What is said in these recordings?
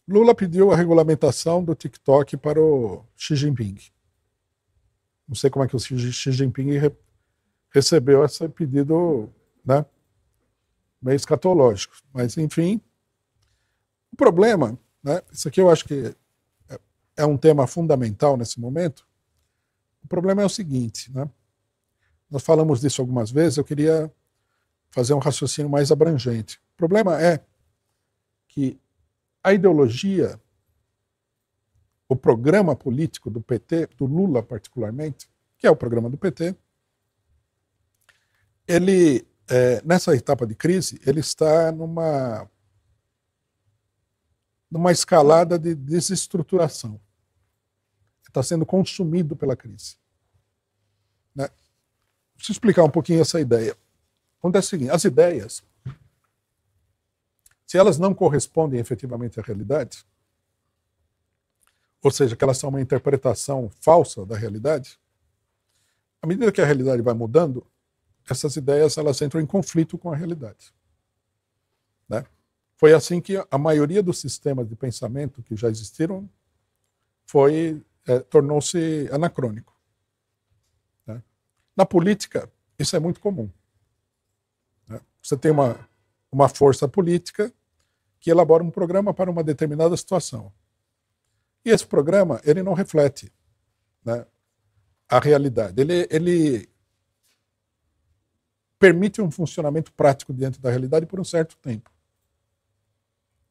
Lula pediu a regulamentação do TikTok para o Xi Jinping. Não sei como é que o Xi Jinping recebeu esse pedido, né, meio escatológico. Mas, enfim, o problema, né, isso aqui eu acho que é um tema fundamental nesse momento. O problema é o seguinte, né, nós falamos disso algumas vezes, eu queria fazer um raciocínio mais abrangente. O problema é que a ideologia, o programa político do PT, do Lula particularmente, que é o programa do PT, ele, nessa etapa de crise, ele está numa escalada de desestruturação. Está sendo consumido pela crise. Né? Deixa eu explicar um pouquinho essa ideia. Acontece o seguinte, as ideias, se elas não correspondem efetivamente à realidade, ou seja, que elas são uma interpretação falsa da realidade, à medida que a realidade vai mudando, essas ideias elas entram em conflito com a realidade. Né? Foi assim que a maioria dos sistemas de pensamento que já existiram tornou-se anacrônico. Né? Na política, isso é muito comum. Né? Você tem uma força política que elabora um programa para uma determinada situação. E esse programa, ele não reflete, né, a realidade. Ele permite um funcionamento prático diante da realidade por um certo tempo.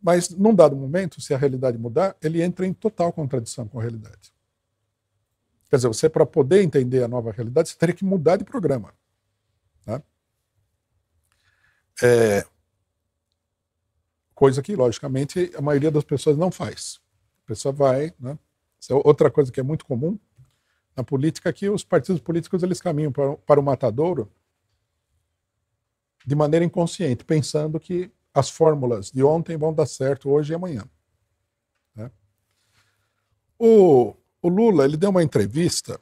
Mas, num dado momento, se a realidade mudar, ele entra em total contradição com a realidade. Quer dizer, você, para poder entender a nova realidade, você teria que mudar de programa. Né? Coisa que, logicamente, a maioria das pessoas não faz. A pessoa vai... Né? Isso é outra coisa que é muito comum na política, que os partidos políticos eles caminham para o matadouro de maneira inconsciente, pensando que as fórmulas de ontem vão dar certo hoje e amanhã. Né? O Lula, ele deu uma entrevista,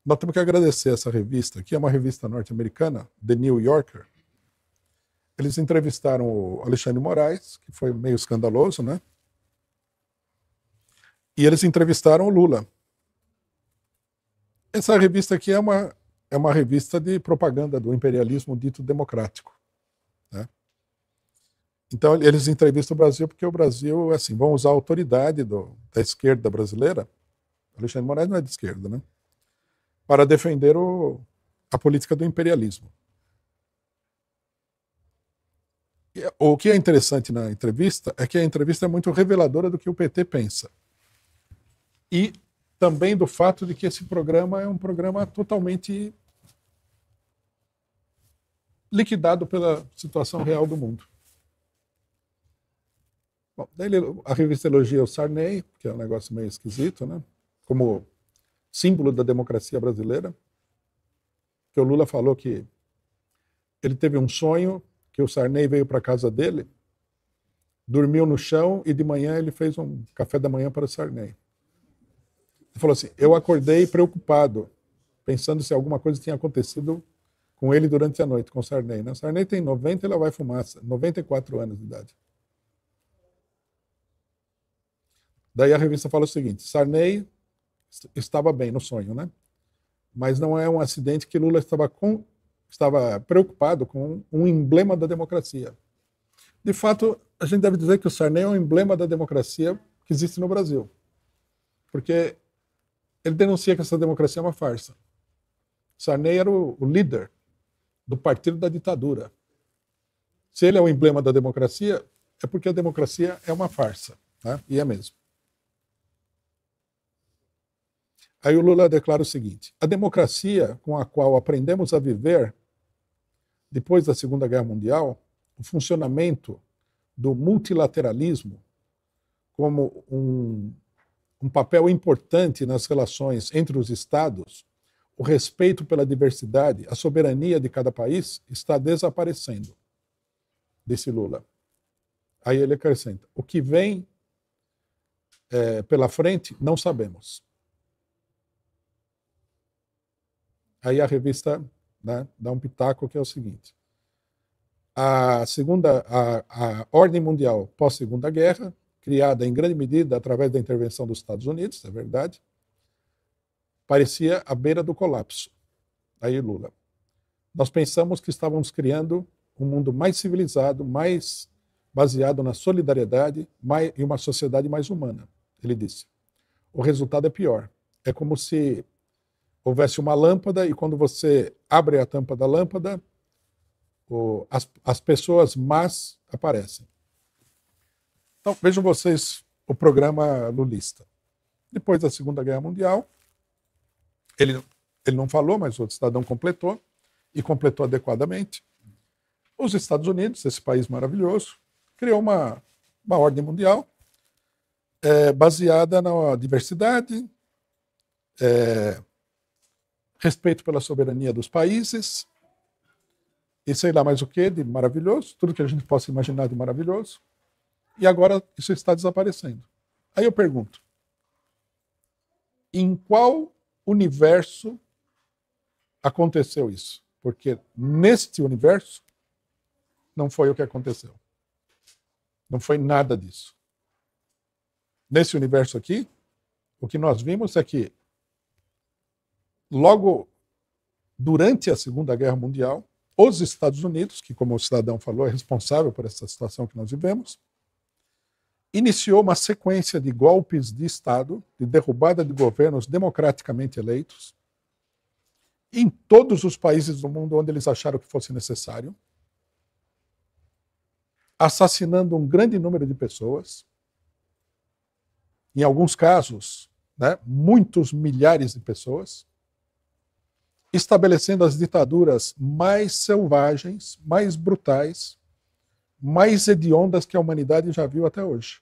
nós temos que agradecer essa revista, que é uma revista norte-americana, The New Yorker. Eles entrevistaram o Alexandre de Moraes, que foi meio escandaloso, né? E eles entrevistaram o Lula. Essa revista aqui é uma revista de propaganda do imperialismo dito democrático. Né? Então, eles entrevistam o Brasil porque o Brasil, assim, vão usar a autoridade da esquerda brasileira, Alexandre de Moraes não é de esquerda, né? Para defender a política do imperialismo. O que é interessante na entrevista é que a entrevista é muito reveladora do que o PT pensa. E também do fato de que esse programa é um programa totalmente liquidado pela situação real do mundo. Bom, daí a revista elogia o Sarney, que é um negócio meio esquisito, né? Como símbolo da democracia brasileira, que o Lula falou que ele teve um sonho, que o Sarney veio para a casa dele, dormiu no chão e de manhã ele fez um café da manhã para o Sarney. Ele falou assim, eu acordei preocupado, pensando se alguma coisa tinha acontecido com ele durante a noite, com o Sarney. Né? O Sarney tem 90 e lá vai fumaça, 94 anos de idade. Daí a revista fala o seguinte, Sarney estava bem no sonho, né? Mas não é um acidente que Lula estava preocupado com um emblema da democracia. De fato, a gente deve dizer que o Sarney é um emblema da democracia que existe no Brasil. Porque ele denuncia que essa democracia é uma farsa. Sarney era o líder do partido da ditadura. Se ele é o emblema da democracia, é porque a democracia é uma farsa. Né? E é mesmo. Aí o Lula declara o seguinte, a democracia com a qual aprendemos a viver depois da Segunda Guerra Mundial, o funcionamento do multilateralismo como um papel importante nas relações entre os Estados, o respeito pela diversidade, a soberania de cada país está desaparecendo, disse Lula. Aí ele acrescenta, o que vem pela frente não sabemos. Aí a revista, né, dá um pitaco que é o seguinte, a ordem mundial pós-Segunda Guerra criada em grande medida através da intervenção dos Estados Unidos, é verdade, parecia à beira do colapso. Aí Lula. Nós pensamos que estávamos criando um mundo mais civilizado, mais baseado na solidariedade e uma sociedade mais humana, ele disse. O resultado é pior. É como se houvesse uma lâmpada e quando você abre a tampa da lâmpada, as pessoas más aparecem. Então, vejam vocês o programa lulista. Depois da Segunda Guerra Mundial, ele não falou, mas o cidadão completou, e completou adequadamente. Os Estados Unidos, esse país maravilhoso, criou uma ordem mundial baseada na diversidade, respeito pela soberania dos países, e sei lá mais o que de maravilhoso, tudo que a gente possa imaginar de maravilhoso, e agora isso está desaparecendo. Aí eu pergunto, em qual universo aconteceu isso? Porque neste universo não foi o que aconteceu. Não foi nada disso. Nesse universo aqui, o que nós vimos é que logo durante a Segunda Guerra Mundial, os Estados Unidos, que como o cidadão falou, é responsável por essa situação que nós vivemos, iniciou uma sequência de golpes de Estado, de derrubada de governos democraticamente eleitos, em todos os países do mundo onde eles acharam que fosse necessário, assassinando um grande número de pessoas, em alguns casos, né, muitos milhares de pessoas, estabelecendo as ditaduras mais selvagens, mais brutais, mais hediondas que a humanidade já viu até hoje.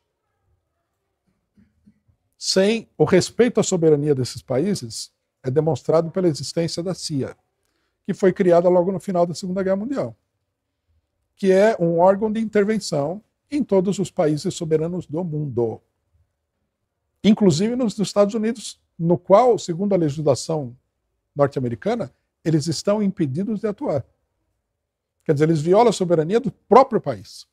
Sem o respeito à soberania desses países, é demonstrado pela existência da CIA, que foi criada logo no final da Segunda Guerra Mundial, que é um órgão de intervenção em todos os países soberanos do mundo, inclusive nos Estados Unidos, no qual, segundo a legislação norte-americana, eles estão impedidos de atuar. Quer dizer, eles violam a soberania do próprio país.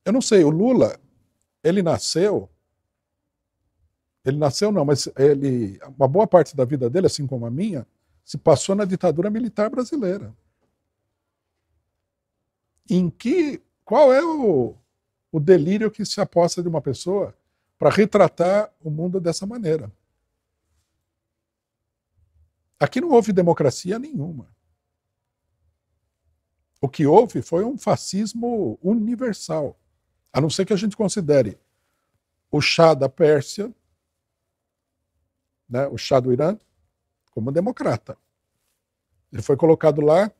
Eu não sei, o Lula, ele nasceu não, mas uma boa parte da vida dele, assim como a minha, se passou na ditadura militar brasileira. Qual é o delírio que se aposta de uma pessoa para retratar o mundo dessa maneira? Aqui não houve democracia nenhuma. O que houve foi um fascismo universal, a não ser que a gente considere o Shah da Pérsia, né, o Shah do Irã, como democrata. Ele foi colocado lá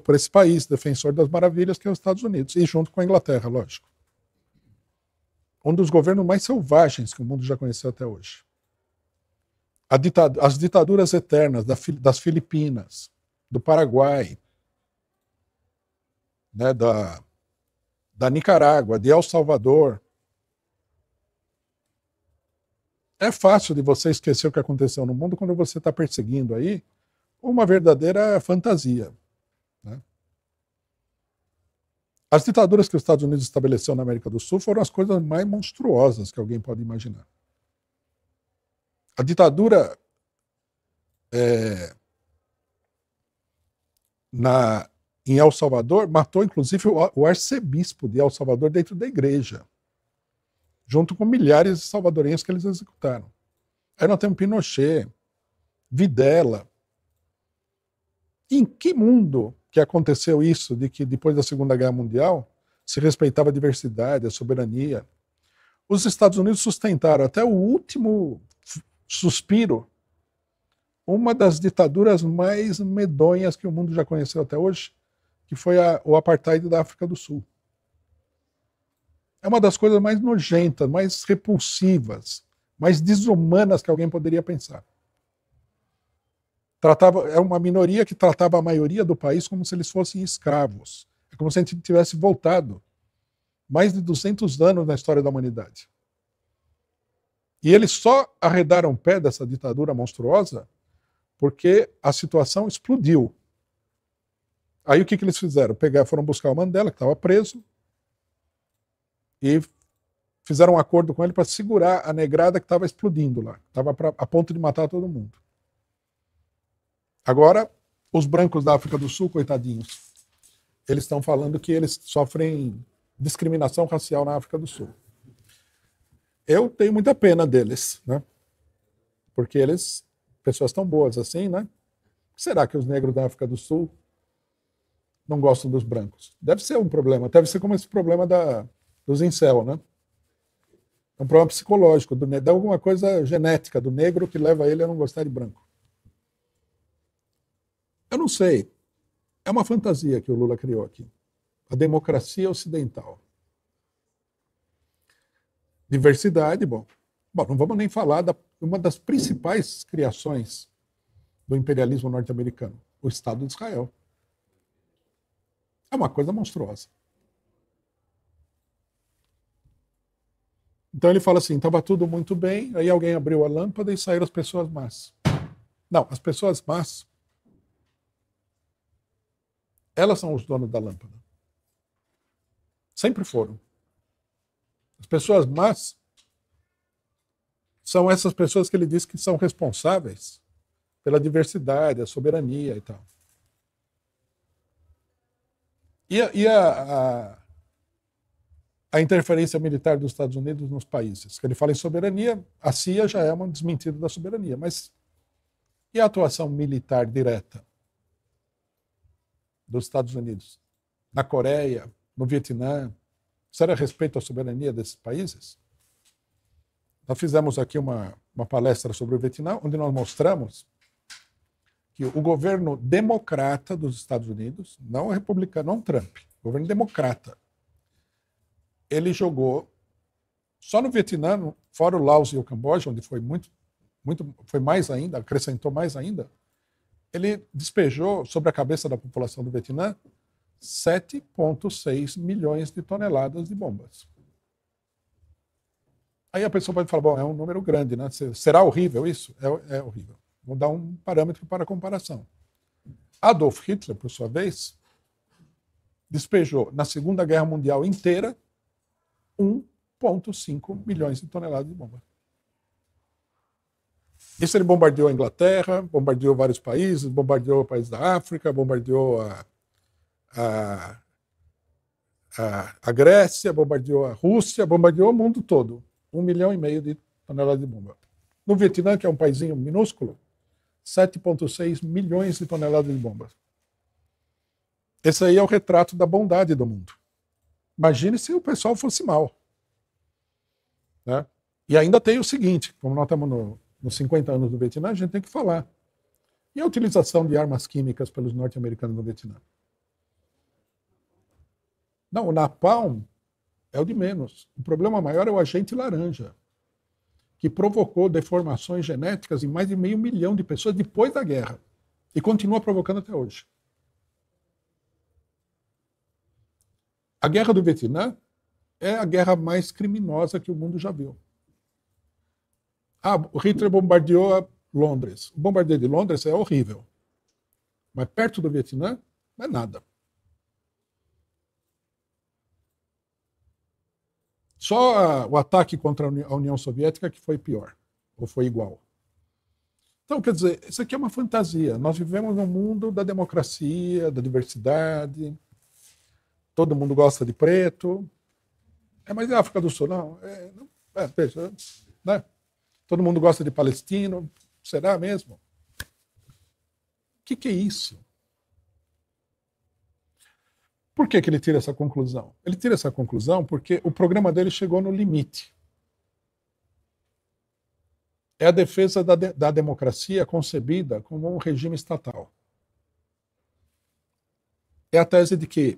por esse país, defensor das maravilhas, que é os Estados Unidos, e junto com a Inglaterra, lógico. Um dos governos mais selvagens que o mundo já conheceu até hoje. As ditaduras eternas das Filipinas, do Paraguai, né, da Nicarágua, de El Salvador. É fácil de você esquecer o que aconteceu no mundo quando você está perseguindo aí uma verdadeira fantasia, né? As ditaduras que os Estados Unidos estabeleceu na América do Sul foram as coisas mais monstruosas que alguém pode imaginar. A ditadura em El Salvador matou inclusive o arcebispo de El Salvador dentro da igreja, junto com milhares de salvadorenhos que eles executaram. Aí nós temos Pinochet, Videla. Em que mundo que aconteceu isso, de que depois da Segunda Guerra Mundial se respeitava a diversidade, a soberania? Os Estados Unidos sustentaram até o último suspiro uma das ditaduras mais medonhas que o mundo já conheceu até hoje, que foi o apartheid da África do Sul. É uma das coisas mais nojentas, mais repulsivas, mais desumanas que alguém poderia pensar. É uma minoria que tratava a maioria do país como se eles fossem escravos. É como se a gente tivesse voltado mais de 200 anos na história da humanidade. E eles só arredaram o pé dessa ditadura monstruosa porque a situação explodiu. Aí o que eles fizeram? Foram buscar o Mandela, que estava preso, e fizeram um acordo com ele para segurar a negrada que estava explodindo lá, estava a ponto de matar todo mundo. Agora, os brancos da África do Sul, coitadinhos, eles estão falando que eles sofrem discriminação racial na África do Sul. Eu tenho muita pena deles, né? Porque eles, pessoas tão boas assim, né? Será que os negros da África do Sul não gostam dos brancos? Deve ser um problema, deve ser como esse problema dos incel, né? É um problema psicológico, de alguma coisa genética do negro que leva ele a não gostar de branco. Eu não sei. É uma fantasia que o Lula criou aqui. A democracia ocidental. Diversidade, bom, não vamos nem falar de uma das principais criações do imperialismo norte-americano, o Estado de Israel. É uma coisa monstruosa. Então ele fala assim, estava tudo muito bem, aí alguém abriu a lâmpada e saíram as pessoas más. Não, as pessoas más, elas são os donos da lâmpada. Sempre foram. As pessoas más são essas pessoas que ele diz que são responsáveis pela diversidade, a soberania e tal. E a interferência militar dos Estados Unidos nos países? Que ele fala em soberania, a CIA já é uma desmentida da soberania, mas e a atuação militar direta dos Estados Unidos? Na Coreia, no Vietnã, será a respeito à soberania desses países? Nós fizemos aqui uma palestra sobre o Vietnã, onde nós mostramos que o governo democrata dos Estados Unidos, não republicano, não Trump, o governo democrata, ele jogou só no Vietnã, fora o Laos e o Camboja, onde foi foi mais ainda, acrescentou mais ainda, ele despejou sobre a cabeça da população do Vietnã 7,6 milhões de toneladas de bombas. Aí a pessoa pode falar, bom, é um número grande, né? Será horrível isso? É horrível. Vou dar um parâmetro para comparação. Adolf Hitler, por sua vez, despejou na Segunda Guerra Mundial inteira 1,5 milhões de toneladas de bombas. Isso ele bombardeou a Inglaterra, bombardeou vários países, bombardeou o país da África, bombardeou a Grécia, bombardeou a Rússia, bombardeou o mundo todo. 1,5 milhão de toneladas de bomba. No Vietnã, que é um paísinho minúsculo, 7,6 milhões de toneladas de bombas. Esse aí é o retrato da bondade do mundo. Imagine se o pessoal fosse mal. Né? E ainda tem o seguinte, como nós estamos nos 50 anos do Vietnã, a gente tem que falar. E a utilização de armas químicas pelos norte-americanos no Vietnã? Não, o napalm é o de menos. O problema maior é o agente laranja, que provocou deformações genéticas em mais de 500 mil de pessoas depois da guerra. E continua provocando até hoje. A guerra do Vietnã é a guerra mais criminosa que o mundo já viu. O Hitler bombardeou Londres. O bombardeio de Londres é horrível. Mas perto do Vietnã, não é nada. Só o ataque contra a União Soviética que foi pior, ou foi igual. Então, quer dizer, isso aqui é uma fantasia. Nós vivemos num mundo da democracia, da diversidade, todo mundo gosta de preto. Mas é África do Sul, não. Veja, né? Todo mundo gosta de palestino. Será mesmo? O que é isso? Por que ele tira essa conclusão? Ele tira essa conclusão porque o programa dele chegou no limite. É a defesa da democracia concebida como um regime estatal. É a tese de que,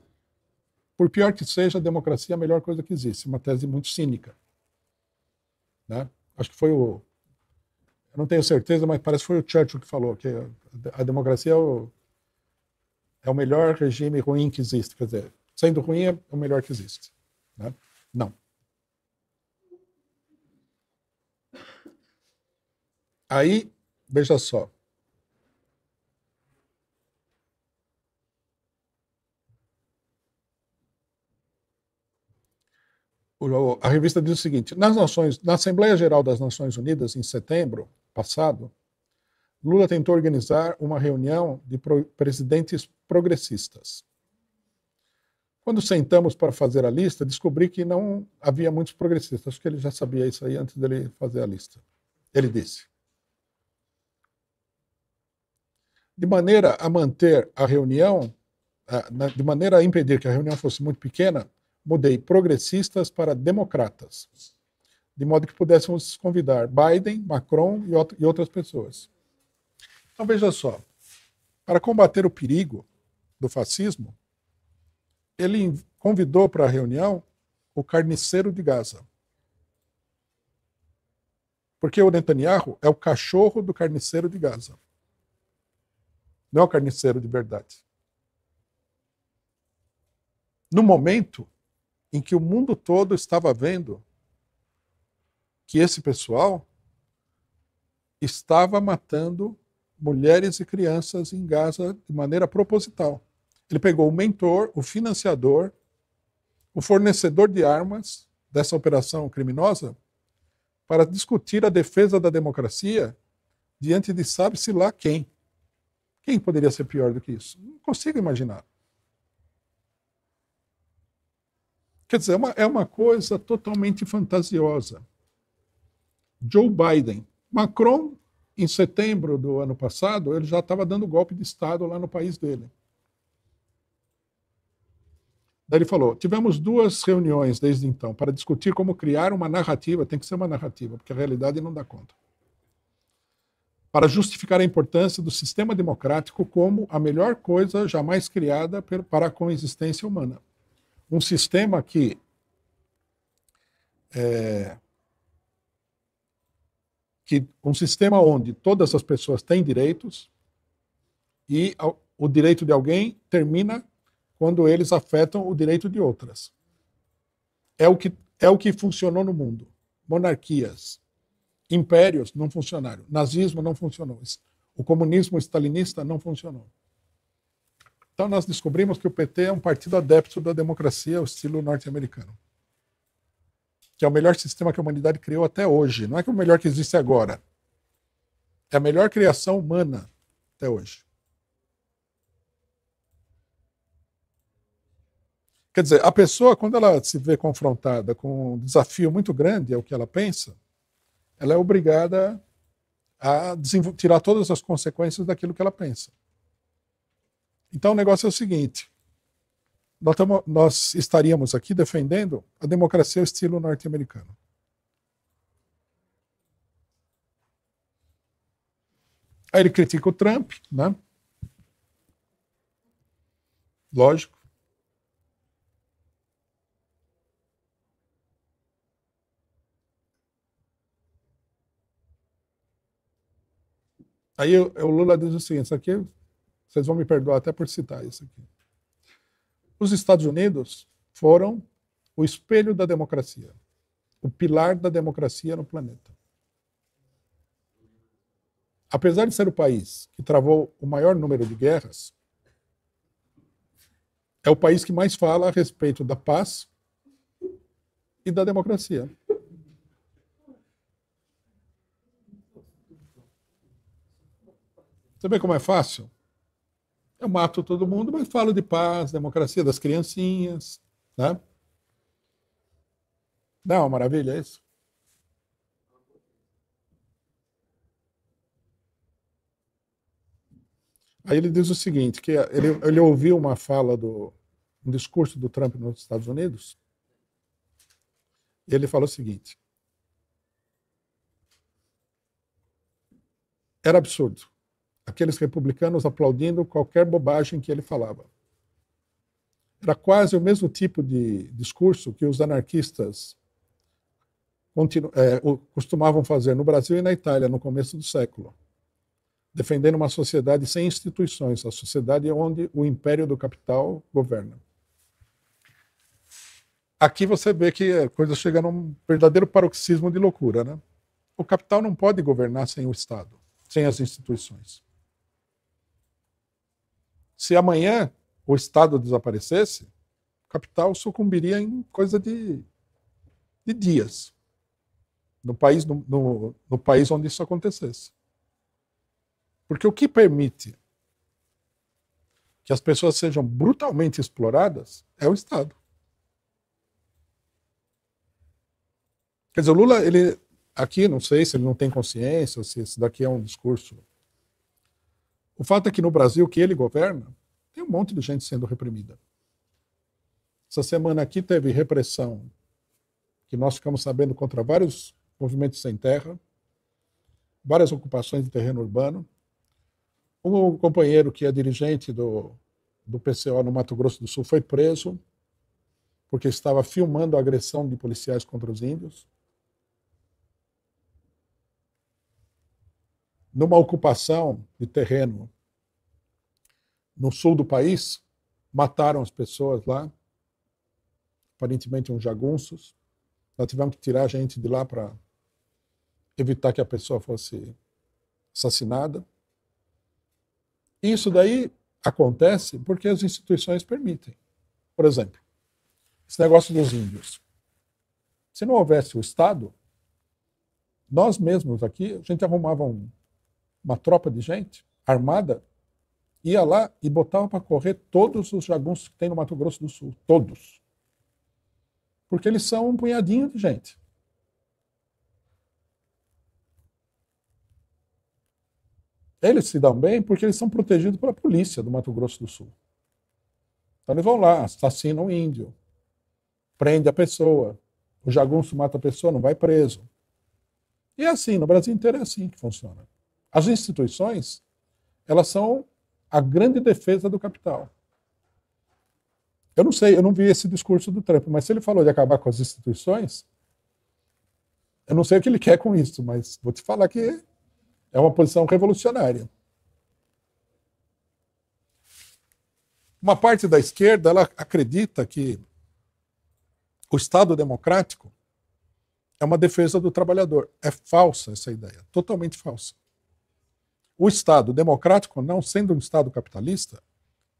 por pior que seja, a democracia é a melhor coisa que existe. Uma tese muito cínica. Né? Acho que foi eu não tenho certeza, mas parece que foi o Churchill que falou que a democracia é o melhor regime ruim que existe. Quer dizer, sendo ruim é o melhor que existe. Né? Não. Aí, veja só. A revista diz o seguinte: na Assembleia Geral das Nações Unidas, em setembro passado, Lula tentou organizar uma reunião de presidentes progressistas. Quando sentamos para fazer a lista, descobri que não havia muitos progressistas. Acho que ele já sabia isso aí antes dele fazer a lista. Ele disse: de maneira a manter a reunião, de maneira a impedir que a reunião fosse muito pequena, mudei progressistas para democratas, de modo que pudéssemos convidar Biden, Macron e outras pessoas. Então veja só, para combater o perigo do fascismo, ele convidou para a reunião o carniceiro de Gaza. Porque o Netanyahu é o cachorro do carniceiro de Gaza. Não é o carniceiro de verdade. No momento em que o mundo todo estava vendo que esse pessoal estava matando mulheres e crianças em Gaza de maneira proposital. Ele pegou o mentor, o financiador, o fornecedor de armas dessa operação criminosa para discutir a defesa da democracia diante de sabe-se lá quem. Quem poderia ser pior do que isso? Não consigo imaginar. Quer dizer, é uma coisa totalmente fantasiosa. Joe Biden. Macron, em setembro do ano passado, ele já estava dando golpe de Estado lá no país dele. Daí ele falou: tivemos 2 reuniões desde então para discutir como criar uma narrativa, tem que ser uma narrativa, porque a realidade não dá conta, para justificar a importância do sistema democrático como a melhor coisa jamais criada para a coexistência humana. Um sistema um sistema onde todas as pessoas têm direitos e o direito de alguém termina quando eles afetam o direito de outras. É o que funcionou no mundo. Monarquias, impérios não funcionaram. Nazismo não funcionou. O comunismo stalinista não funcionou. Então nós descobrimos que o PT é um partido adepto da democracia ao estilo norte-americano, que é o melhor sistema que a humanidade criou até hoje. Não é que é o melhor que existe agora. É a melhor criação humana até hoje. Quer dizer, a pessoa, quando ela se vê confrontada com um desafio muito grande, é o que ela pensa, ela é obrigada a tirar todas as consequências daquilo que ela pensa. Então o negócio é o seguinte: nós estaríamos aqui defendendo a democracia ao estilo norte-americano. Aí ele critica o Trump, né? Lógico. Aí o Lula diz o seguinte: isso aqui, vocês vão me perdoar até por citar isso aqui. Os Estados Unidos foram o espelho da democracia, o pilar da democracia no planeta. Apesar de ser o país que travou o maior número de guerras, é o país que mais fala a respeito da paz e da democracia. Você vê como é fácil? Eu mato todo mundo, mas falo de paz, democracia, das criancinhas, né? Não é uma maravilha isso? Aí ele diz o seguinte, que ele ouviu uma fala um discurso do Trump nos Estados Unidos, e ele falou o seguinte: era absurdo. Aqueles republicanos aplaudindo qualquer bobagem que ele falava. Era quase o mesmo tipo de discurso que os anarquistas costumavam fazer no Brasil e na Itália no começo do século, defendendo uma sociedade sem instituições, a sociedade onde o império do capital governa. Aqui você vê que a coisa chega num verdadeiro paroxismo de loucura, né? O capital não pode governar sem o Estado, sem as instituições. Se amanhã o Estado desaparecesse, o capital sucumbiria em coisa de de dias no país onde isso acontecesse. Porque o que permite que as pessoas sejam brutalmente exploradas é o Estado. Quer dizer, o Lula, ele aqui, não sei se ele não tem consciência, se isso daqui é um discurso. O fato é que no Brasil, que ele governa, tem um monte de gente sendo reprimida. Essa semana aqui teve repressão, que nós ficamos sabendo, contra vários movimentos sem terra, várias ocupações de terreno urbano. Um companheiro que é dirigente do PCO no Mato Grosso do Sul foi preso porque estava filmando a agressão de policiais contra os índios. Numa ocupação de terreno no sul do país, mataram as pessoas lá, aparentemente uns jagunços. Nós tivemos que tirar a gente de lá para evitar que a pessoa fosse assassinada. E isso daí acontece porque as instituições permitem. Por exemplo, esse negócio dos índios. Se não houvesse o Estado, nós mesmos aqui, a gente arrumava uma tropa de gente armada, ia lá e botava para correr todos os jagunços que tem no Mato Grosso do Sul. Todos. Porque eles são um punhadinho de gente. Eles se dão bem porque eles são protegidos pela polícia do Mato Grosso do Sul. Então eles vão lá, assassinam um índio, prende a pessoa, o jagunço mata a pessoa, não vai preso. E é assim, no Brasil inteiro é assim que funciona. As instituições, elas são a grande defesa do capital. Eu não sei, eu não vi esse discurso do Trump, mas se ele falou de acabar com as instituições, eu não sei o que ele quer com isso, mas vou te falar que é uma posição revolucionária. Uma parte da esquerda, ela acredita que o Estado democrático é uma defesa do trabalhador. É falsa essa ideia, totalmente falsa. O Estado democrático, não sendo um Estado capitalista,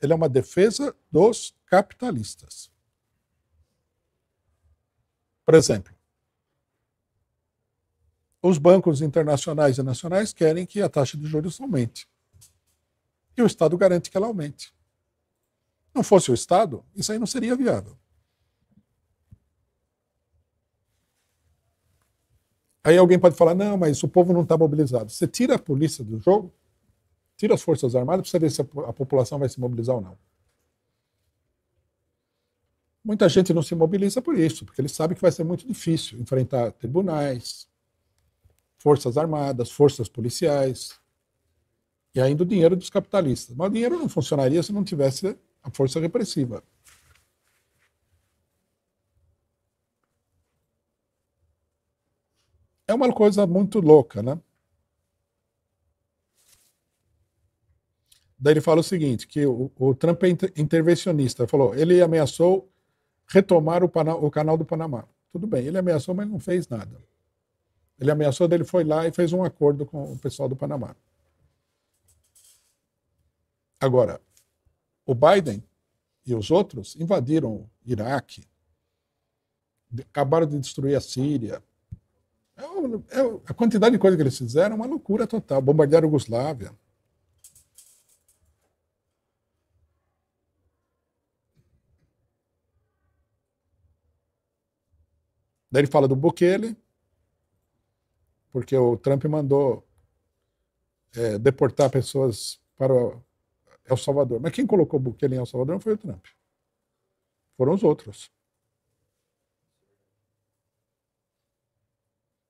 ele é uma defesa dos capitalistas. Por exemplo, os bancos internacionais e nacionais querem que a taxa de juros aumente. E o Estado garante que ela aumente. Não fosse o Estado, isso aí não seria viável. Aí alguém pode falar, não, mas o povo não está mobilizado. Você tira a polícia do jogo, tira as Forças Armadas para você ver se a população vai se mobilizar ou não. Muita gente não se mobiliza por isso, porque ele sabe que vai ser muito difícil enfrentar tribunais, Forças Armadas, forças policiais, e ainda o dinheiro dos capitalistas. Mas o dinheiro não funcionaria se não tivesse a força repressiva. É uma coisa muito louca, né? Daí ele fala o seguinte, que o Trump é intervencionista. Ele falou, ele ameaçou retomar o canal do Panamá. Tudo bem, ele ameaçou, mas não fez nada. Ele ameaçou, daí ele foi lá e fez um acordo com o pessoal do Panamá. Agora, o Biden e os outros invadiram o Iraque, acabaram de destruir a Síria. A quantidade de coisa que eles fizeram é uma loucura total. Bombardearam a Iugoslávia. Daí ele fala do Bukele, porque o Trump mandou deportar pessoas para El Salvador. Mas quem colocou o Bukele em El Salvador não foi o Trump. Foram os outros.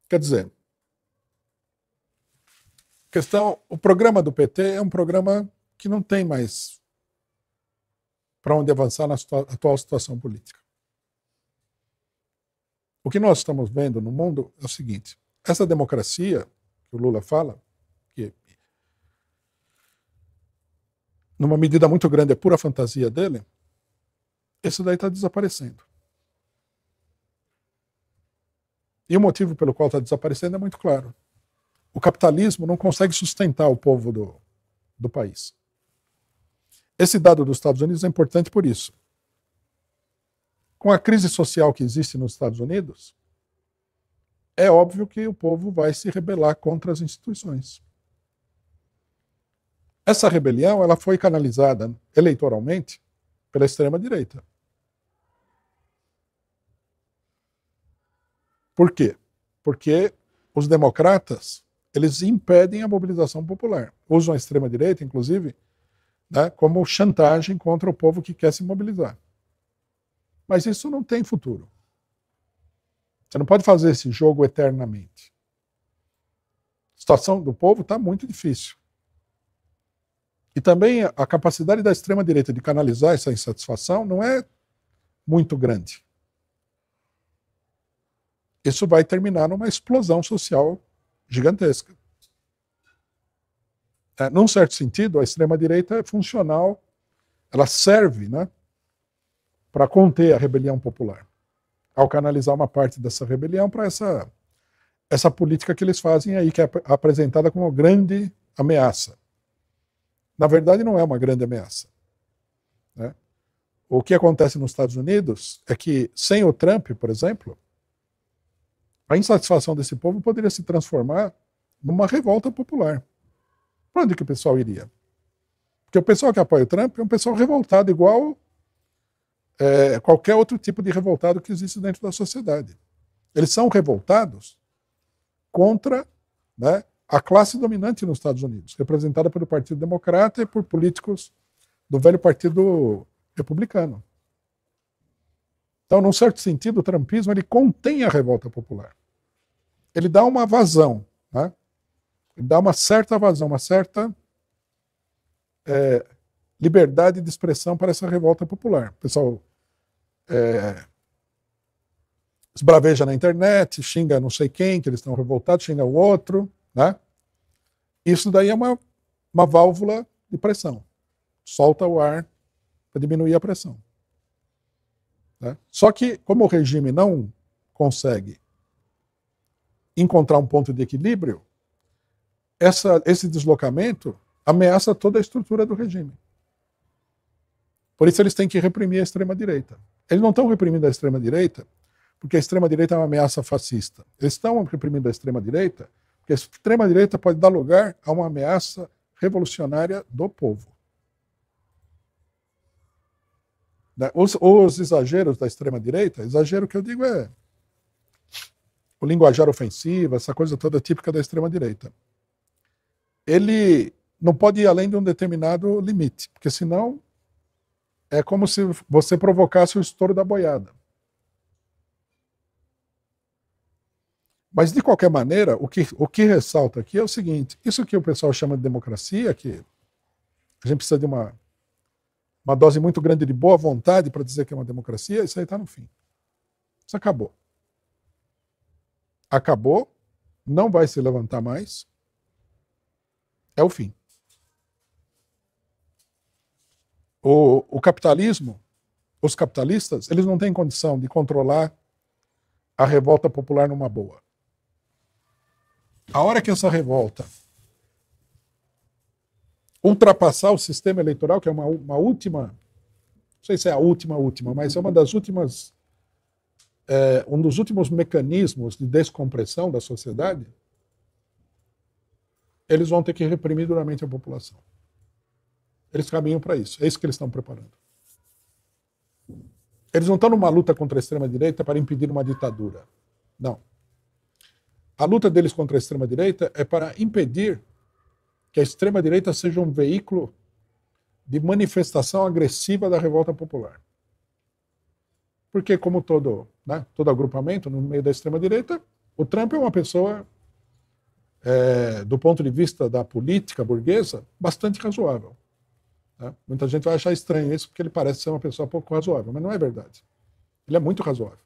Quer dizer, o programa do PT é um programa que não tem mais para onde avançar na atual situação política. O que nós estamos vendo no mundo é o seguinte, essa democracia que o Lula fala, que numa medida muito grande é pura fantasia dele, isso daí está desaparecendo. E o motivo pelo qual está desaparecendo é muito claro. O capitalismo não consegue sustentar o povo do país. Esse dado dos Estados Unidos é importante por isso. Com a crise social que existe nos Estados Unidos, é óbvio que o povo vai se rebelar contra as instituições. Essa rebelião ela foi canalizada eleitoralmente pela extrema-direita. Por quê? Porque os democratas eles impedem a mobilização popular. Usam a extrema-direita, inclusive, né, como chantagem contra o povo que quer se mobilizar. Mas isso não tem futuro. Você não pode fazer esse jogo eternamente. A situação do povo está muito difícil. E também a capacidade da extrema-direita de canalizar essa insatisfação não é muito grande. Isso vai terminar numa explosão social gigantesca. Num certo sentido, a extrema-direita é funcional, ela serve, né, para conter a rebelião popular, ao canalizar uma parte dessa rebelião para essa política que eles fazem aí, que é apresentada como grande ameaça. Na verdade, não é uma grande ameaça. Né? O que acontece nos Estados Unidos é que, sem o Trump, por exemplo, a insatisfação desse povo poderia se transformar numa revolta popular. Para onde que o pessoal iria? Porque o pessoal que apoia o Trump é um pessoal revoltado, igual qualquer outro tipo de revoltado que existe dentro da sociedade. Eles são revoltados contra, né, a classe dominante nos Estados Unidos, representada pelo Partido Democrata e por políticos do velho Partido Republicano. Então, num certo sentido, o trumpismo ele contém a revolta popular. Ele dá uma vazão, né? Ele dá uma certa vazão, uma certa liberdade de expressão para essa revolta popular. O pessoal esbraveja na internet, xinga não sei quem, que eles estão revoltados, xinga o outro, né? Isso daí é uma válvula de pressão. Solta o ar para diminuir a pressão. Né? Só que, como o regime não consegue encontrar um ponto de equilíbrio, esse deslocamento ameaça toda a estrutura do regime. Por isso eles têm que reprimir a extrema-direita. Eles não estão reprimindo a extrema-direita porque a extrema-direita é uma ameaça fascista. Eles estão reprimindo a extrema-direita porque a extrema-direita pode dar lugar a uma ameaça revolucionária do povo. Os exageros da extrema-direita, exagero que eu digo é o linguajar ofensivo, essa coisa toda típica da extrema-direita. Ele não pode ir além de um determinado limite, porque senão é como se você provocasse o estouro da boiada. Mas, de qualquer maneira, o que ressalta aqui é o seguinte: isso que o pessoal chama de democracia, que a gente precisa de uma dose muito grande de boa vontade para dizer que é uma democracia, isso aí está no fim. Isso acabou. Acabou, não vai se levantar mais, é o fim. O capitalismo, os capitalistas, eles não têm condição de controlar a revolta popular numa boa. A hora que essa revolta ultrapassar o sistema eleitoral, que é uma última, não sei se é a última, mas é uma das últimas, um dos últimos mecanismos de descompressão da sociedade, eles vão ter que reprimir duramente a população. Eles caminham para isso, é isso que eles estão preparando. Eles não estão numa luta contra a extrema-direita para impedir uma ditadura. Não. A luta deles contra a extrema-direita é para impedir que a extrema-direita seja um veículo de manifestação agressiva da revolta popular. Porque, como todo agrupamento no meio da extrema-direita, o Trump é uma pessoa, do ponto de vista da política burguesa, bastante razoável. Né? Muita gente vai achar estranho isso, porque ele parece ser uma pessoa pouco razoável, mas não é verdade. Ele é muito razoável.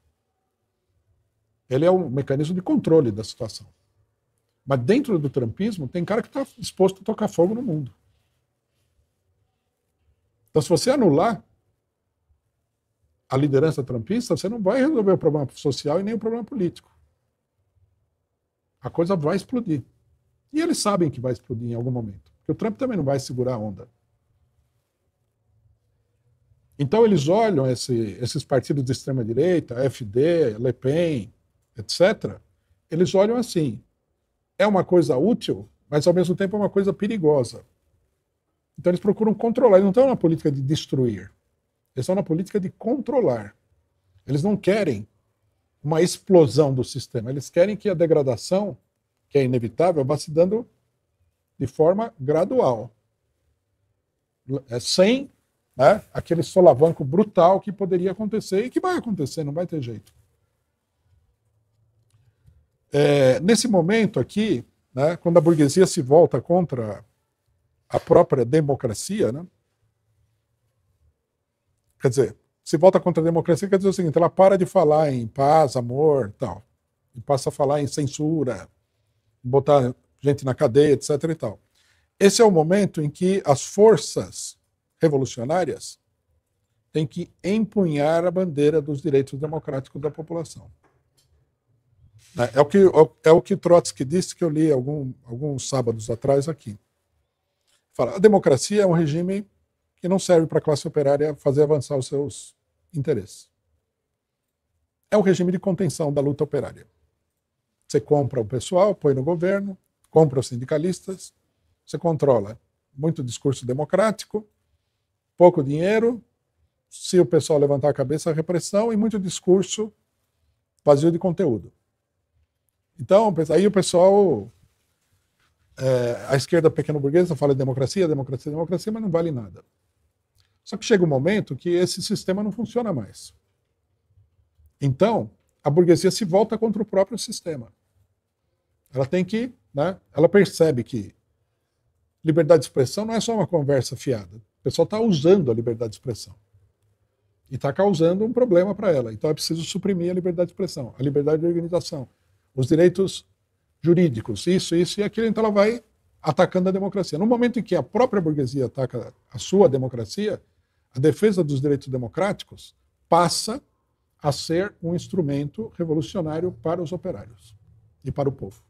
Ele é um mecanismo de controle da situação. Mas dentro do trumpismo, tem cara que está disposto a tocar fogo no mundo. Então, se você anular a liderança trumpista, você não vai resolver o problema social e nem o problema político. A coisa vai explodir. E eles sabem que vai explodir em algum momento. Porque o Trump também não vai segurar a onda. Então, eles olham esses partidos de extrema-direita, AfD, Le Pen, etc., eles olham assim, é uma coisa útil, mas ao mesmo tempo é uma coisa perigosa. Então eles procuram controlar, eles não estão na política de destruir, eles estão na política de controlar. Eles não querem uma explosão do sistema, eles querem que a degradação, que é inevitável, vá se dando de forma gradual, sem, né, aquele solavanco brutal que poderia acontecer e que vai acontecer, não vai ter jeito. Nesse momento aqui, né, quando a burguesia se volta contra a própria democracia, né, quer dizer, se volta contra a democracia, quer dizer o seguinte, ela para de falar em paz, amor e tal, e passa a falar em censura, botar gente na cadeia, etc. e tal. Esse é o momento em que as forças revolucionárias têm que empunhar a bandeira dos direitos democráticos da população. É o que Trotsky disse, que eu li alguns sábados atrás aqui. Fala, a democracia é um regime que não serve para a classe operária fazer avançar os seus interesses. É um regime de contenção da luta operária. Você compra o pessoal, põe no governo, compra os sindicalistas, você controla muito discurso democrático, pouco dinheiro, se o pessoal levantar a cabeça, a repressão, e muito discurso vazio de conteúdo. Então, aí o pessoal, a esquerda pequeno-burguesa fala de democracia, democracia, democracia, mas não vale nada. Só que chega um momento que esse sistema não funciona mais. Então, a burguesia se volta contra o próprio sistema. Ela tem que, né, ela percebe que liberdade de expressão não é só uma conversa fiada. O pessoal está usando a liberdade de expressão. E está causando um problema para ela. Então é preciso suprimir a liberdade de expressão, a liberdade de organização, os direitos jurídicos, isso e aquilo. Então ela vai atacando a democracia. No momento em que a própria burguesia ataca a sua democracia, a defesa dos direitos democráticos passa a ser um instrumento revolucionário para os operários e para o povo.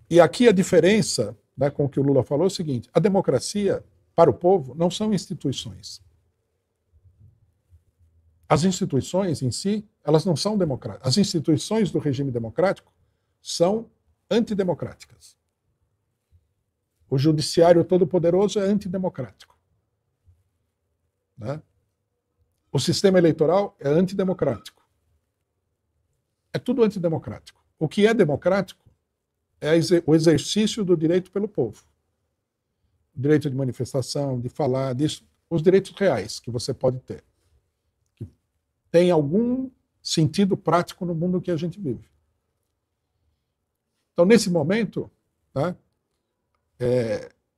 E aqui a diferença, né, com o que o Lula falou é o seguinte, a democracia para o povo não são instituições. As instituições em si, elas não são democráticas. As instituições do regime democrático são antidemocráticas. O judiciário todo-poderoso é antidemocrático. Né? O sistema eleitoral é antidemocrático. É tudo antidemocrático. O que é democrático é o exercício do direito pelo povo. O direito de manifestação, de falar, disso, os direitos reais que você pode ter. Que tem algum sentido prático no mundo que a gente vive. Então, nesse momento, né,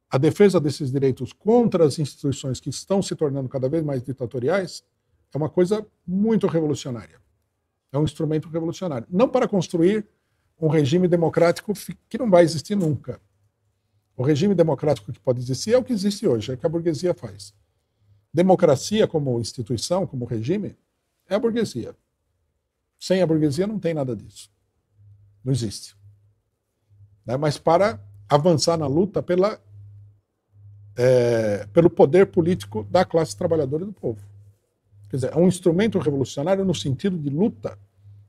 a defesa desses direitos contra as instituições que estão se tornando cada vez mais ditatoriais é uma coisa muito revolucionária. É um instrumento revolucionário. Não para construir um regime democrático que não vai existir nunca. O regime democrático que pode existir é o que existe hoje, é o que a burguesia faz. Democracia como instituição, como regime, é a burguesia. Sem a burguesia não tem nada disso. Não existe. Né? Mas para avançar na luta pelo poder político da classe trabalhadora e do povo. Quer dizer, é um instrumento revolucionário no sentido de luta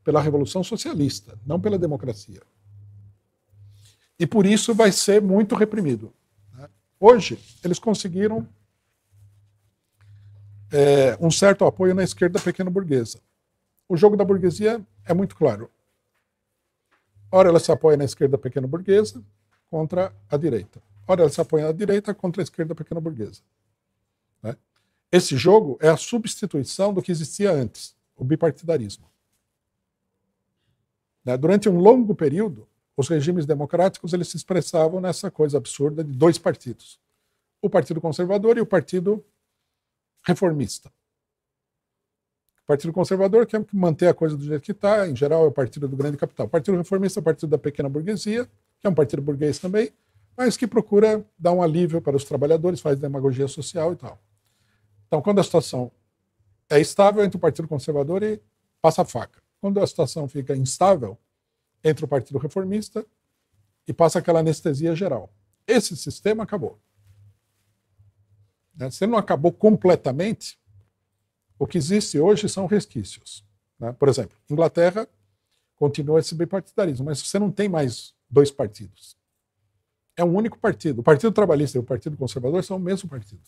pela revolução socialista, não pela democracia. E por isso vai ser muito reprimido. Né? Hoje, eles conseguiram um certo apoio na esquerda pequeno-burguesa. O jogo da burguesia é muito claro. Ora ela se apoia na esquerda pequeno-burguesa contra a direita. Ora ela se apoia na direita contra a esquerda pequeno-burguesa. Né? Esse jogo é a substituição do que existia antes, o bipartidarismo. Né? Durante um longo período, os regimes democráticos eles se expressavam nessa coisa absurda de dois partidos. O Partido Conservador e o Partido Reformista. O Partido Conservador quer manter a coisa do jeito que está, em geral é o partido do grande capital. O Partido Reformista é o partido da pequena burguesia, que é um partido burguês também, mas que procura dar um alívio para os trabalhadores, faz demagogia social e tal. Então, quando a situação é estável, entra o Partido Conservador e passa a faca. Quando a situação fica instável, entra o Partido Reformista e passa aquela anestesia geral. Esse sistema acabou. Se ele não acabou completamente, o que existe hoje são resquícios. né? Por exemplo, Inglaterra continua esse bipartidarismo, mas você não tem mais dois partidos. É um único partido. O Partido Trabalhista e o Partido Conservador são o mesmo partido.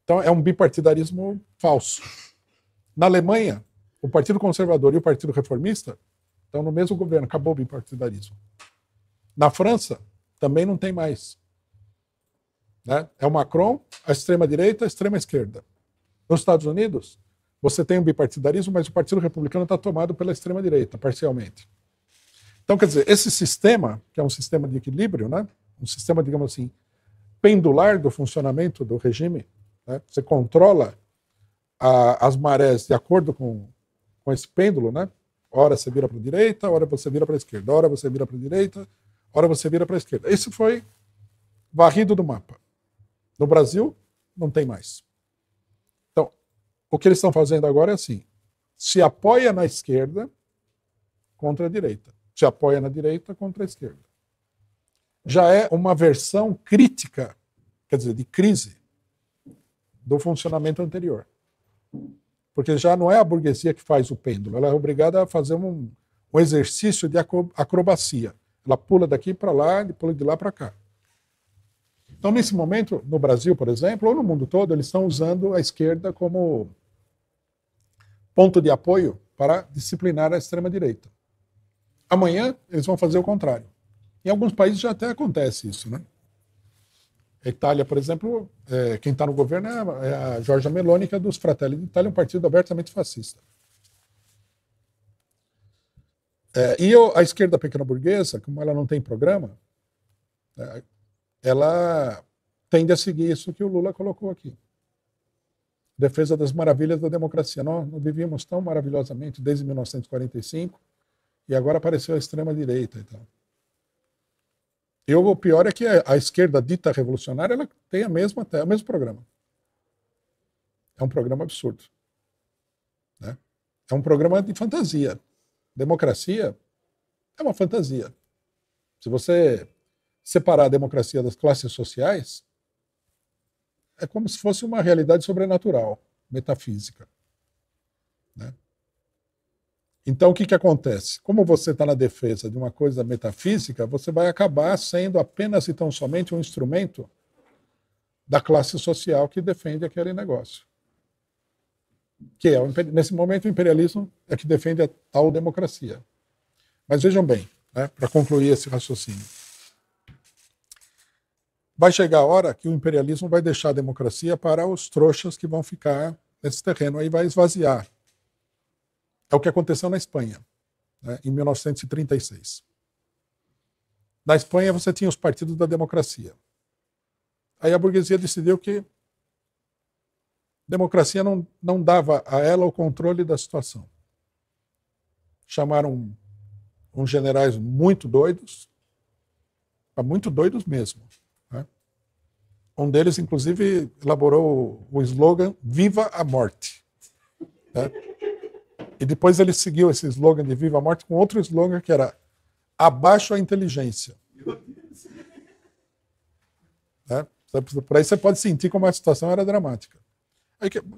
Então é um bipartidarismo falso. Na Alemanha, o Partido Conservador e o Partido Reformista estão no mesmo governo, acabou o bipartidarismo. Na França, também não tem mais. Né? É o Macron, a extrema-direita, a extrema-esquerda. Nos Estados Unidos, você tem um bipartidarismo, mas o Partido Republicano está tomado pela extrema-direita, parcialmente. Então, quer dizer, esse sistema, que é um sistema de equilíbrio, né? Um sistema, digamos assim, pendular do funcionamento do regime, né? Você controla as marés de acordo com esse pêndulo, né? Ora você vira para a direita, ora você vira para a esquerda, ora você vira para a direita, ora você vira para a esquerda. Isso foi varrido do mapa. No Brasil, não tem mais. Então, o que eles estão fazendo agora é assim: se apoia na esquerda contra a direita, se apoia na direita contra a esquerda. Já é uma versão crítica, quer dizer, de crise, do funcionamento anterior. Porque já não é a burguesia que faz o pêndulo, ela é obrigada a fazer um exercício de acrobacia. Ela pula daqui para lá e pula de lá para cá. Então, nesse momento, no Brasil, por exemplo, ou no mundo todo, eles estão usando a esquerda como ponto de apoio para disciplinar a extrema-direita. Amanhã, eles vão fazer o contrário. Em alguns países já até acontece isso, né? A Itália, por exemplo, quem está no governo é a Giorgia Meloni, que é dos Fratelli d'Italia, um partido abertamente fascista. E a esquerda pequeno-burguesa, como ela não tem programa, ela tende a seguir isso que o Lula colocou aqui. Defesa das maravilhas da democracia. Nós não vivíamos tão maravilhosamente desde 1945 e agora apareceu a extrema-direita e tal. E o pior é que a esquerda dita revolucionária ela tem o mesmo programa. É um programa absurdo. Né? É um programa de fantasia. Democracia é uma fantasia. Se você separar a democracia das classes sociais, é como se fosse uma realidade sobrenatural, metafísica. Né? Então, o que acontece? Como você está na defesa de uma coisa metafísica, você vai acabar sendo apenas e tão somente um instrumento da classe social que defende aquele negócio. Nesse momento, o imperialismo é que defende a tal democracia. Mas vejam bem, né, para concluir esse raciocínio. Vai chegar a hora que o imperialismo vai deixar a democracia para os trouxas que vão ficar nesse terreno, aí vai esvaziar. É o que aconteceu na Espanha, né, em 1936. Na Espanha você tinha os partidos da democracia. Aí a burguesia decidiu que democracia não dava a ela o controle da situação. Chamaram uns generais muito doidos mesmo. Né? Um deles, inclusive, elaborou o slogan Viva a Morte. Né? E depois ele seguiu esse slogan de Viva a Morte com outro slogan que era Abaixo a inteligência. Né? Por aí você pode sentir como a situação era dramática.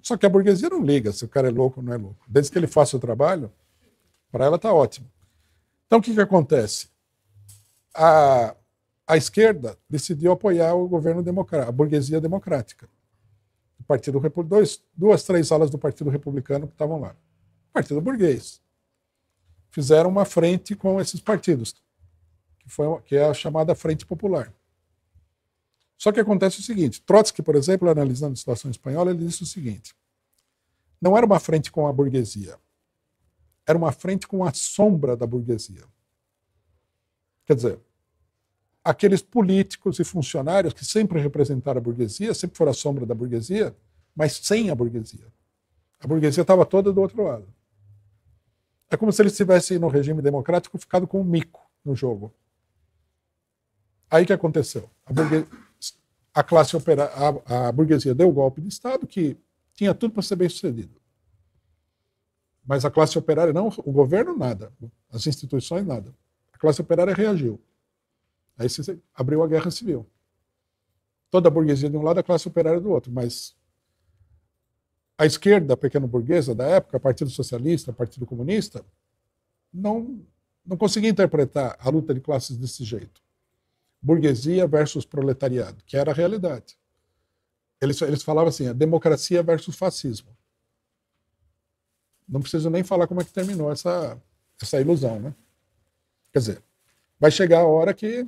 Só que a burguesia não liga se o cara é louco ou não é louco. Desde que ele faça o trabalho, para ela está ótimo. Então o que acontece? A esquerda decidiu apoiar o governo democrático, a burguesia democrática. O Partido duas, três alas do Partido Republicano que estavam lá. Partido burguês. Fizeram uma frente com esses partidos, que é a chamada Frente Popular. Só que acontece o seguinte, Trotsky, por exemplo, analisando a situação espanhola, ele disse o seguinte, não era uma frente com a burguesia, era uma frente com a sombra da burguesia. Quer dizer, aqueles políticos e funcionários que sempre representaram a burguesia, sempre foram a sombra da burguesia, mas sem a burguesia. A burguesia estava toda do outro lado. É como se eles tivessem, no regime democrático, ficado com um mico no jogo. Aí o que aconteceu? A classe a burguesia deu o golpe de Estado, que tinha tudo para ser bem sucedido. Mas a classe operária não, o governo nada, as instituições nada. A classe operária reagiu. Aí se abriu a guerra civil. Toda a burguesia de um lado, a classe operária do outro, mas A esquerda pequeno-burguesa da época, Partido Socialista, Partido Comunista, não conseguia interpretar a luta de classes desse jeito. Burguesia versus proletariado, que era a realidade. Eles falavam assim, a democracia versus fascismo. Não preciso nem falar como é que terminou essa ilusão, né? Quer dizer, vai chegar a hora que...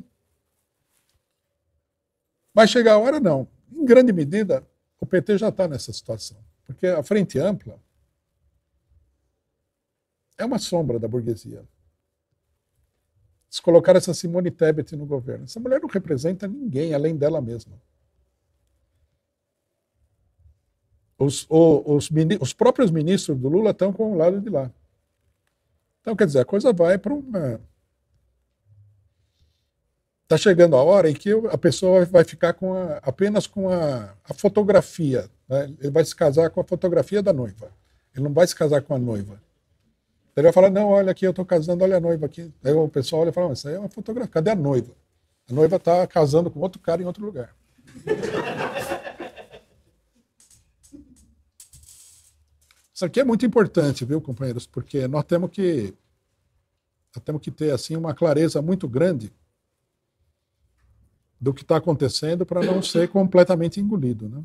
Vai chegar a hora, não. Em grande medida, o PT já está nessa situação. Porque a Frente Ampla é uma sombra da burguesia. Se colocar essa Simone Tebet no governo, essa mulher não representa ninguém além dela mesma. Os próprios ministros do Lula estão com o lado de lá. Então, quer dizer, a coisa vai para uma... Está chegando a hora em que a pessoa vai ficar apenas com a fotografia. Né? Ele vai se casar com a fotografia da noiva. Ele não vai se casar com a noiva. Ele vai falar, não, olha aqui, eu estou casando, olha a noiva aqui. Aí o pessoal olha e fala, isso aí é uma fotografia, cadê a noiva? A noiva está casando com outro cara em outro lugar. Isso aqui é muito importante, viu, companheiros? Porque nós temos que ter assim, uma clareza muito grande do que está acontecendo para não ser completamente engolido, né?